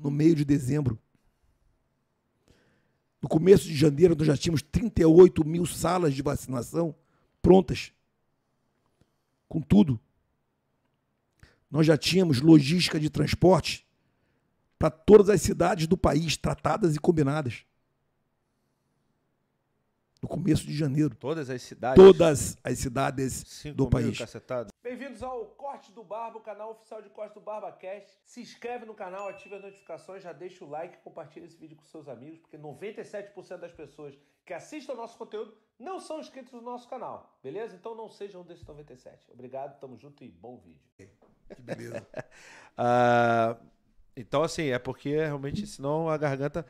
no meio de dezembro. No começo de janeiro, nós já tínhamos 38 mil salas de vacinação prontas. Com tudo. Nós já tínhamos logística de transporte para todas as cidades do país, tratadas e combinadas. No começo de janeiro. Todas as cidades? Todas as cidades do país. Bem-vindos ao Corte do Barba, o canal oficial de Corte do Barba Cast. Se inscreve no canal, ativa as notificações, já deixa o like e compartilha esse vídeo com seus amigos, porque 97% das pessoas que assistem ao nosso conteúdo não são inscritos no nosso canal, beleza? Então não sejam um desses 97. Obrigado, tamo junto e bom vídeo. Que beleza. Então, assim, é porque realmente, senão a garganta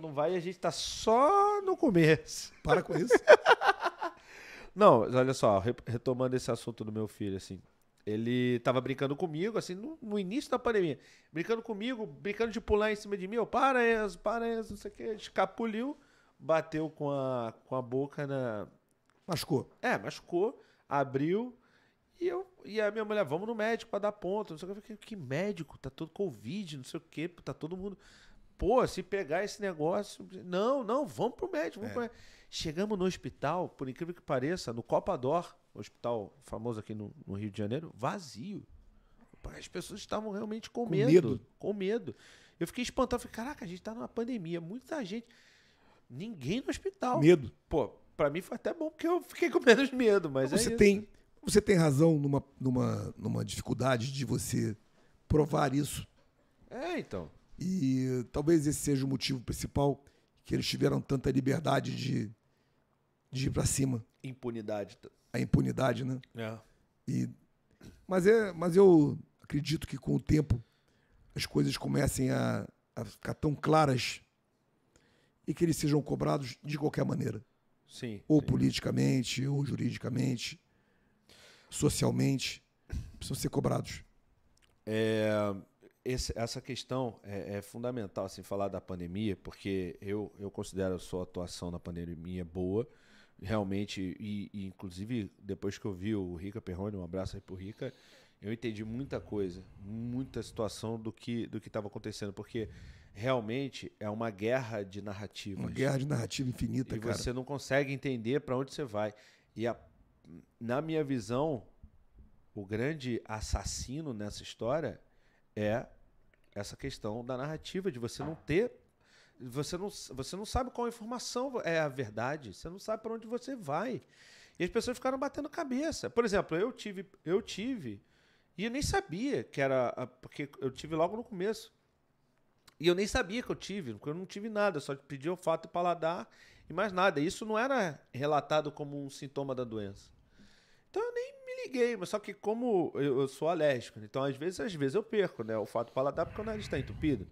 não vai e a gente tá só no começo. Para com isso. Não, olha só, retomando esse assunto do meu filho, assim, ele tava brincando comigo, assim, no início da pandemia, brincando comigo, brincando de pular em cima de mim, para Enzo, não sei o que, escapuliu, bateu com a boca na... Machucou. Machucou, abriu, e a minha mulher, vamos no médico pra dar ponto, não sei o que, eu falei, que médico, tá todo Covid, não sei o que, tá todo mundo... Pô, se pegar esse negócio... Não, vamos pro médico, vamos pro médico. Chegamos no hospital, por incrível que pareça, no Copador, hospital famoso aqui no Rio de Janeiro, vazio. As pessoas estavam realmente com medo. Eu fiquei espantado, falei, caraca, a gente tá numa pandemia, muita gente, ninguém no hospital. Medo. Pô, pra mim foi até bom, porque eu fiquei com menos medo, mas Você tem razão numa dificuldade de você provar isso. Então... E talvez esse seja o motivo principal que eles tiveram tanta liberdade de ir para cima. Impunidade. A impunidade, né? Mas eu acredito que com o tempo as coisas comecem a ficar tão claras e que eles sejam cobrados de qualquer maneira. Sim. Ou politicamente, ou juridicamente, socialmente. Precisam ser cobrados. Essa questão é fundamental, assim, falar da pandemia, porque eu considero a sua atuação na pandemia boa, realmente, e inclusive depois que eu vi o Rica Perrone, um abraço aí pro Rica, eu entendi muita coisa, muita situação do que estava acontecendo, porque realmente é uma guerra de narrativas. Uma guerra de narrativa infinita, cara. E você não consegue entender para onde você vai. E na minha visão, o grande assassino nessa história é essa questão da narrativa, de você não ter... Você não sabe qual informação é a verdade, você não sabe para onde você vai. E as pessoas ficaram batendo cabeça. Por exemplo, eu tive, e eu nem sabia que era... Porque eu tive logo no começo. E eu nem sabia que eu tive, porque eu não tive nada, eu só pedi olfato e paladar e mais nada. Isso não era relatado como um sintoma da doença. Então eu nem me liguei, mas só que como eu sou alérgico, então às vezes eu perco, né, o fato paladar porque o nariz está entupido.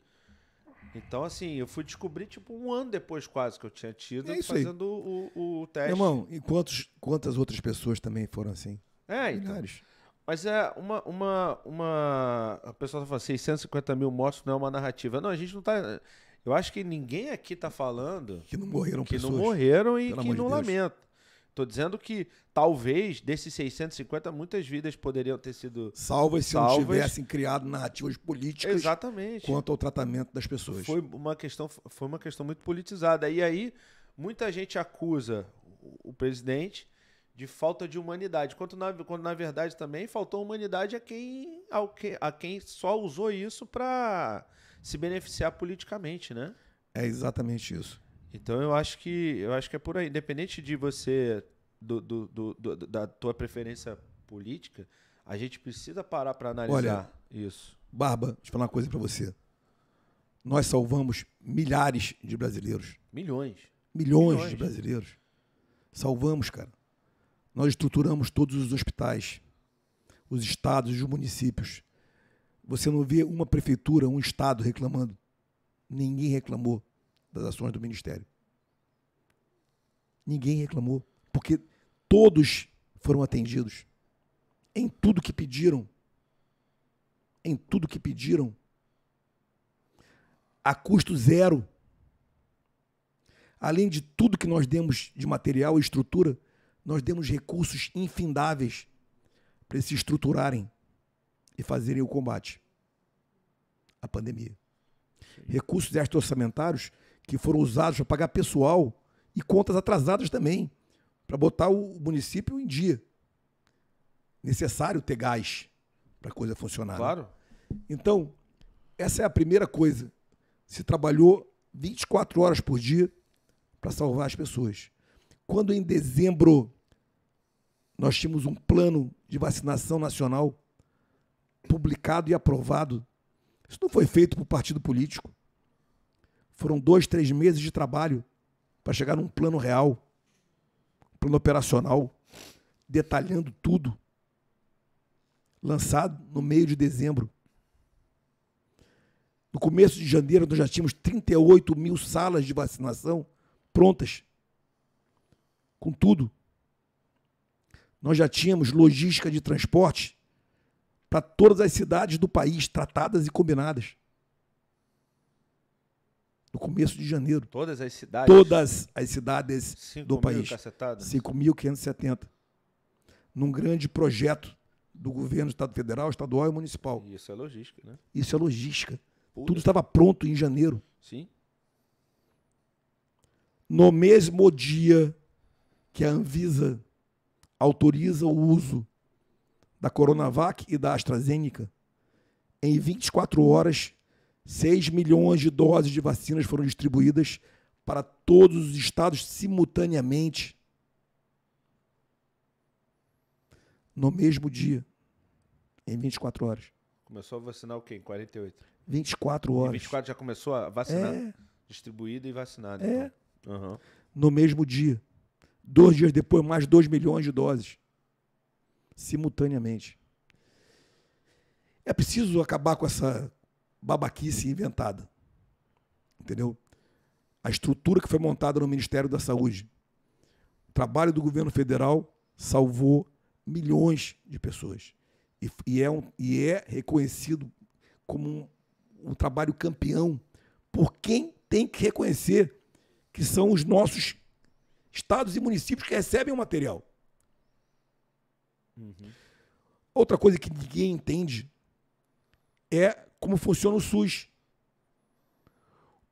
Então, assim, eu fui descobrir, tipo, 1 ano depois quase que eu tinha tido, fazendo o teste. Irmão, e quantas outras pessoas também foram assim? Milhares. Então. Mas a pessoa tá falando, 650 mil mortos não é uma narrativa. Não, a gente não tá... Eu acho que ninguém aqui tá falando... Que não morreram pessoas. Que não morreram e Pelo que amor de não Deus. lamentam. Tô dizendo que talvez desses 650 muitas vidas poderiam ter sido salvas se não tivessem criado narrativas políticas. Exatamente. Quanto ao tratamento das pessoas. Foi uma questão muito politizada. E aí muita gente acusa o presidente de falta de humanidade, quando na verdade também faltou humanidade a quem só usou isso para se beneficiar politicamente, né? É exatamente isso. Então eu acho que é por aí. Independente de você, da tua preferência política, a gente precisa parar para analisar isso. Barba, deixa eu falar uma coisa para você. Nós salvamos milhares de brasileiros. Milhões de brasileiros. Salvamos, cara. Nós estruturamos todos os hospitais, os estados, os municípios. Você não vê uma prefeitura, um estado reclamando. Ninguém reclamou das ações do Ministério. Ninguém reclamou, porque todos foram atendidos em tudo que pediram. Em tudo que pediram. A custo zero. Além de tudo que nós demos de material e estrutura, nós demos recursos infindáveis para eles se estruturarem e fazerem o combate à pandemia. recursos extra-orçamentários que foram usados para pagar pessoal e contas atrasadas também, para botar o município em dia. Necessário ter gás para a coisa funcionar. Claro. Né? Então, essa é a primeira coisa. Se trabalhou 24 horas por dia para salvar as pessoas. Quando em dezembro nós tínhamos um plano de vacinação nacional publicado e aprovado, isso não foi feito por partido político. Foram 2, 3 meses de trabalho para chegar num plano real, um plano operacional, detalhando tudo, lançado no meio de dezembro. No começo de janeiro, nós já tínhamos 38 mil salas de vacinação prontas, com tudo. Nós já tínhamos logística de transporte para todas as cidades do país, tratadas e combinadas. No começo de janeiro. Todas as cidades? Todas as cidades do país. 5.070? Num grande projeto do governo do Estado Federal, estadual e municipal. Isso é logística, né? Isso é logística. Pura. Tudo estava pronto em janeiro. Sim. No mesmo dia que a Anvisa autoriza o uso da Coronavac e da AstraZeneca, em 24 horas, 6 milhões de doses de vacinas foram distribuídas para todos os estados simultaneamente. No mesmo dia, em 24 horas. Começou a vacinar o quê? Em 48? 24 horas. Em 24 já começou a vacinar? É. Distribuída e vacinada. É. Então. Uhum. No mesmo dia. 2 dias depois, mais 2 milhões de doses. Simultaneamente. É preciso acabar com essa babaquice inventada. Entendeu? A estrutura que foi montada no Ministério da Saúde. O trabalho do governo federal salvou milhões de pessoas. E é reconhecido como um trabalho campeão por quem tem que reconhecer que são os nossos estados e municípios que recebem o material. Uhum. Outra coisa que ninguém entende é como funciona o SUS.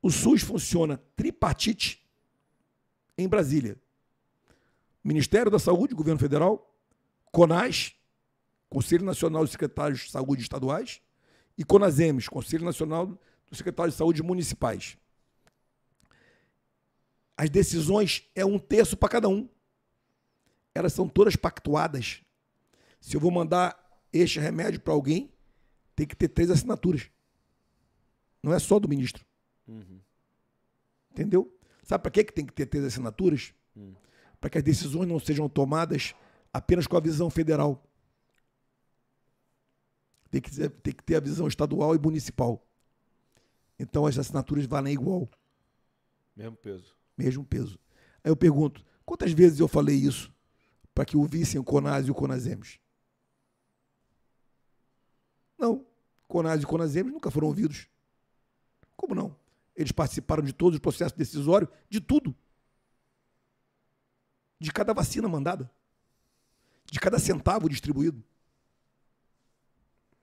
O SUS funciona tripartite em Brasília. Ministério da Saúde, Governo Federal, CONAS, Conselho Nacional de Secretários de Saúde Estaduais, e CONASEMES, Conselho Nacional dos Secretários de Saúde Municipais. As decisões é 1/3 para cada um. Elas são todas pactuadas. Se eu vou mandar este remédio para alguém, tem que ter 3 assinaturas. Não é só do ministro. Uhum. Entendeu? Sabe para que tem que ter 3 assinaturas? Para que as decisões não sejam tomadas apenas com a visão federal. Tem que ter a visão estadual e municipal. Então as assinaturas valem igual. Mesmo peso. Mesmo peso. Aí eu pergunto, quantas vezes eu falei isso para que ouvissem o CONAS e o CONASEMES? Não. CONAS e CONASEMES nunca foram ouvidos. Como não? Eles participaram de todos os processos decisórios, de tudo. De cada vacina mandada. De cada centavo distribuído.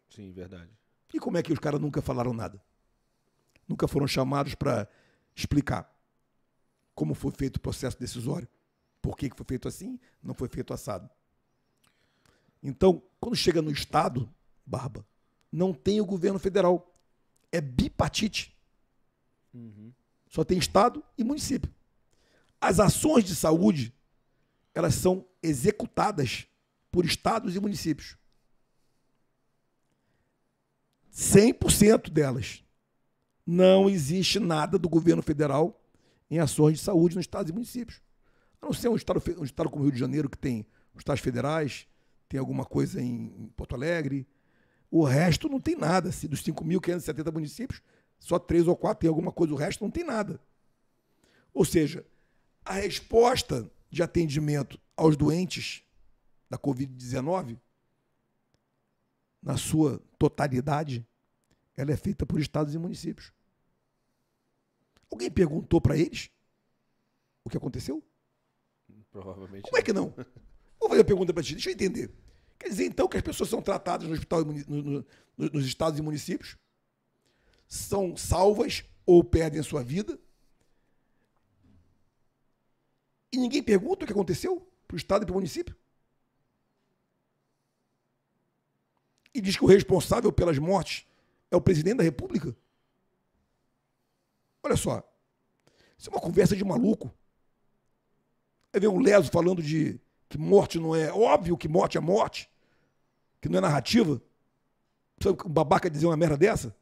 Sim, verdade. E como é que os caras nunca falaram nada? Nunca foram chamados para explicar como foi feito o processo decisório. Por que foi feito assim, não foi feito assado. Então, quando chega no Estado, Barba, não tem o governo federal. É bipartite. Uhum. Só tem Estado e município. As ações de saúde, elas são executadas por estados e municípios. 100% delas. Não existe nada do governo federal em ações de saúde nos estados e municípios. A não ser um estado como o Rio de Janeiro, que tem os estados federais, tem alguma coisa em Porto Alegre. O resto não tem nada. Se dos 5.570 municípios, só 3 ou 4 tem alguma coisa, o resto não tem nada. Ou seja, a resposta de atendimento aos doentes da Covid-19, na sua totalidade, ela é feita por estados e municípios. Alguém perguntou para eles o que aconteceu? Provavelmente. Como é que não? Vou fazer a pergunta para ti, deixa eu entender. Quer dizer, então, que as pessoas são tratadas no hospital, nos estados e municípios? são salvas ou perdem a sua vida. E ninguém pergunta o que aconteceu para o Estado e para o município. E diz que o responsável pelas mortes é o presidente da República. Olha só, isso é uma conversa de maluco. Aí vem um leso falando de que morte não é... Óbvio que morte é morte, que não é narrativa. Sabe um babaca dizer uma merda dessa?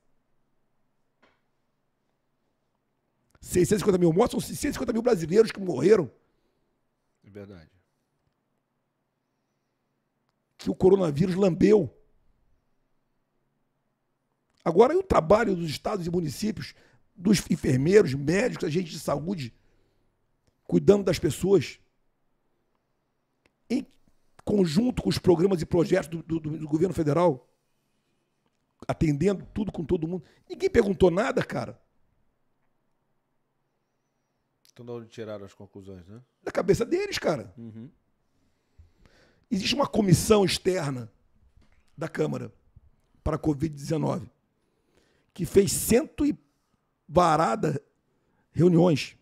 650 mil mortes, são 650 mil brasileiros que morreram. É verdade. Que o coronavírus lambeu. Agora, e o trabalho dos estados e municípios, dos enfermeiros, médicos, agentes de saúde, cuidando das pessoas, em conjunto com os programas e projetos do governo federal, atendendo tudo com todo mundo. Ninguém perguntou nada, cara. Então, de onde tiraram as conclusões, né? Da cabeça deles, cara. Uhum. Existe uma comissão externa da Câmara para a Covid-19 que fez 100 e varada reuniões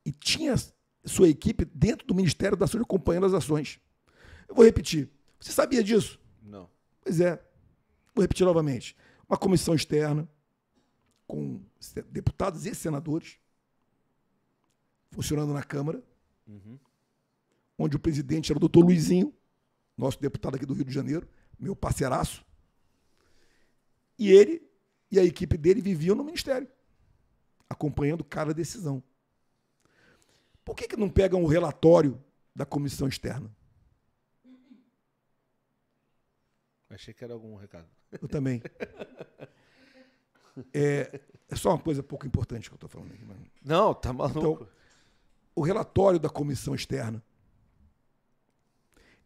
e tinha sua equipe dentro do Ministério da Saúde acompanhando as ações. Eu vou repetir. Você sabia disso? Não. Pois é. Vou repetir novamente. Uma comissão externa com deputados e senadores funcionando na Câmara, onde o presidente era o doutor Luizinho, nosso deputado aqui do Rio de Janeiro, meu parceiraço, e ele e a equipe dele viviam no Ministério, acompanhando cada decisão. Por que não pegam o relatório da comissão externa? Achei que era algum recado. Eu também. É só uma coisa pouco importante que eu estou falando aqui. Mas... Não, tá maluco. Então, o relatório da comissão externa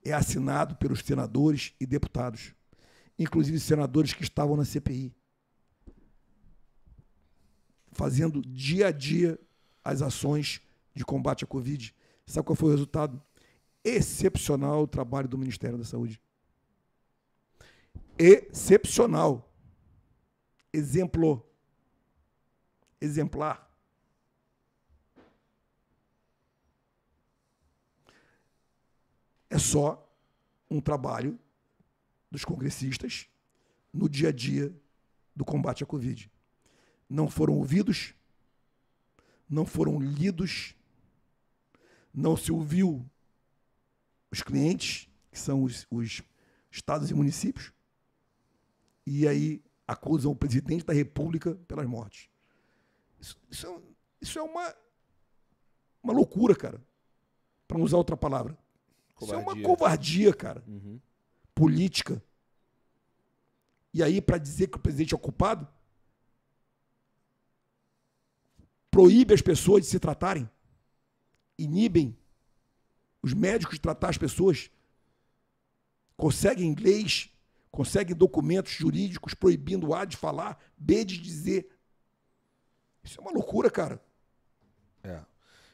é assinado pelos senadores e deputados, inclusive senadores que estavam na CPI, fazendo dia a dia as ações de combate à Covid. Sabe qual foi o resultado? Excepcional o trabalho do Ministério da Saúde. Excepcional. Exemplar. É só um trabalho dos congressistas no dia a dia do combate à Covid. Não foram ouvidos, não foram lidos, não se ouviu os clientes, que são os estados e municípios, e aí acusam o presidente da República pelas mortes. Isso é uma loucura, cara, para não usar outra palavra. Isso é uma covardia, cara, política. E aí, para dizer que o presidente é o culpado, proíbe as pessoas de se tratarem, inibem os médicos de tratar as pessoas, conseguem leis, conseguem documentos jurídicos proibindo A de falar, B de dizer. Isso é uma loucura, cara. É.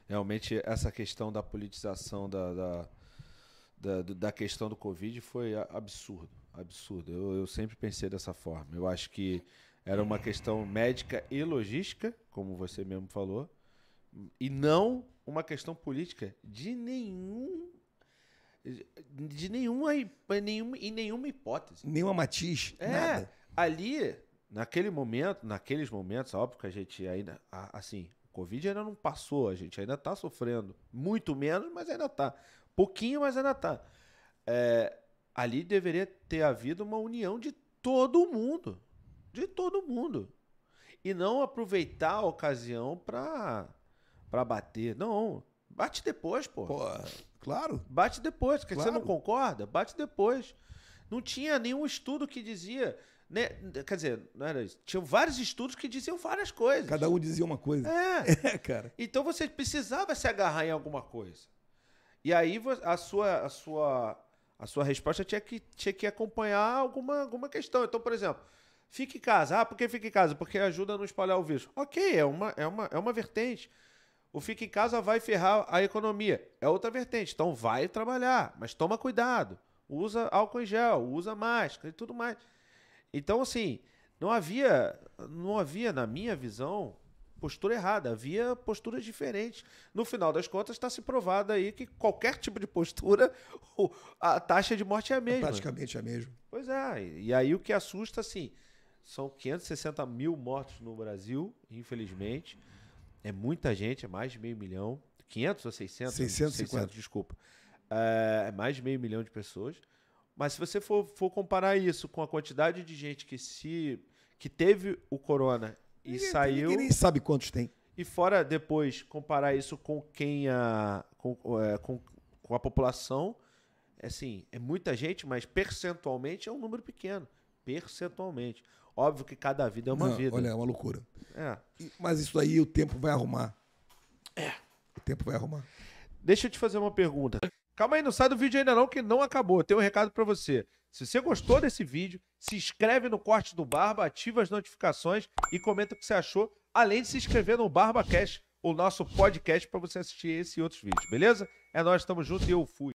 Realmente, essa questão da politização da questão do Covid foi absurdo. Absurdo. Eu sempre pensei dessa forma. Eu acho que era uma questão médica e logística, como você mesmo falou, e não uma questão política em nenhuma hipótese. Nenhuma matiz, nada. Ali, naqueles momentos, óbvio que a gente ainda, assim, o Covid ainda não passou, a gente ainda está sofrendo. Muito menos, mas ainda está. Pouquinho, mas ainda está. Ali deveria ter havido uma união de todo mundo. De todo mundo. E não aproveitar a ocasião para bater. Não. Bate depois, pô. Claro. Bate depois. Claro. Você não concorda? Bate depois. Não tinha nenhum estudo que dizia... Né? Quer dizer, não era isso. Tinham vários estudos que diziam várias coisas. Cada um dizia uma coisa. Cara. Então você precisava se agarrar em alguma coisa. E aí a sua resposta tinha que acompanhar alguma questão. Então, por exemplo, fique em casa. Por que fique em casa? Porque ajuda a não espalhar o vírus. Ok, é uma vertente. O fique em casa vai ferrar a economia. É outra vertente. Então vai trabalhar, mas toma cuidado. Usa álcool em gel, usa máscara e tudo mais. Então, assim, Não havia, na minha visão, postura errada. Havia posturas diferentes. No final das contas, está se provado aí que qualquer tipo de postura, a taxa de morte é a mesma. Praticamente a mesma. Pois é. E aí o que assusta, assim, são 560 mil mortos no Brasil, infelizmente. É muita gente, é mais de 500 mil. 500 ou 600? 650. Desculpa. É mais de 500 mil de pessoas. Mas se você for comparar isso com a quantidade de gente que teve o corona e saiu... Ninguém nem sabe quantos tem. E fora depois comparar isso com com a população, assim, é muita gente, mas percentualmente é um número pequeno. Percentualmente. Óbvio que cada vida é uma vida. Olha, é uma loucura. É. Mas isso aí o tempo vai arrumar. O tempo vai arrumar. Deixa eu te fazer uma pergunta. Calma aí, não sai do vídeo ainda não, que não acabou. Tem um recado pra você. Se você gostou desse vídeo, se inscreve no Corte do Barba, ativa as notificações e comenta o que você achou, além de se inscrever no BarbaCast, o nosso podcast, pra você assistir esse e outros vídeos, beleza? É nóis, tamo junto e eu fui.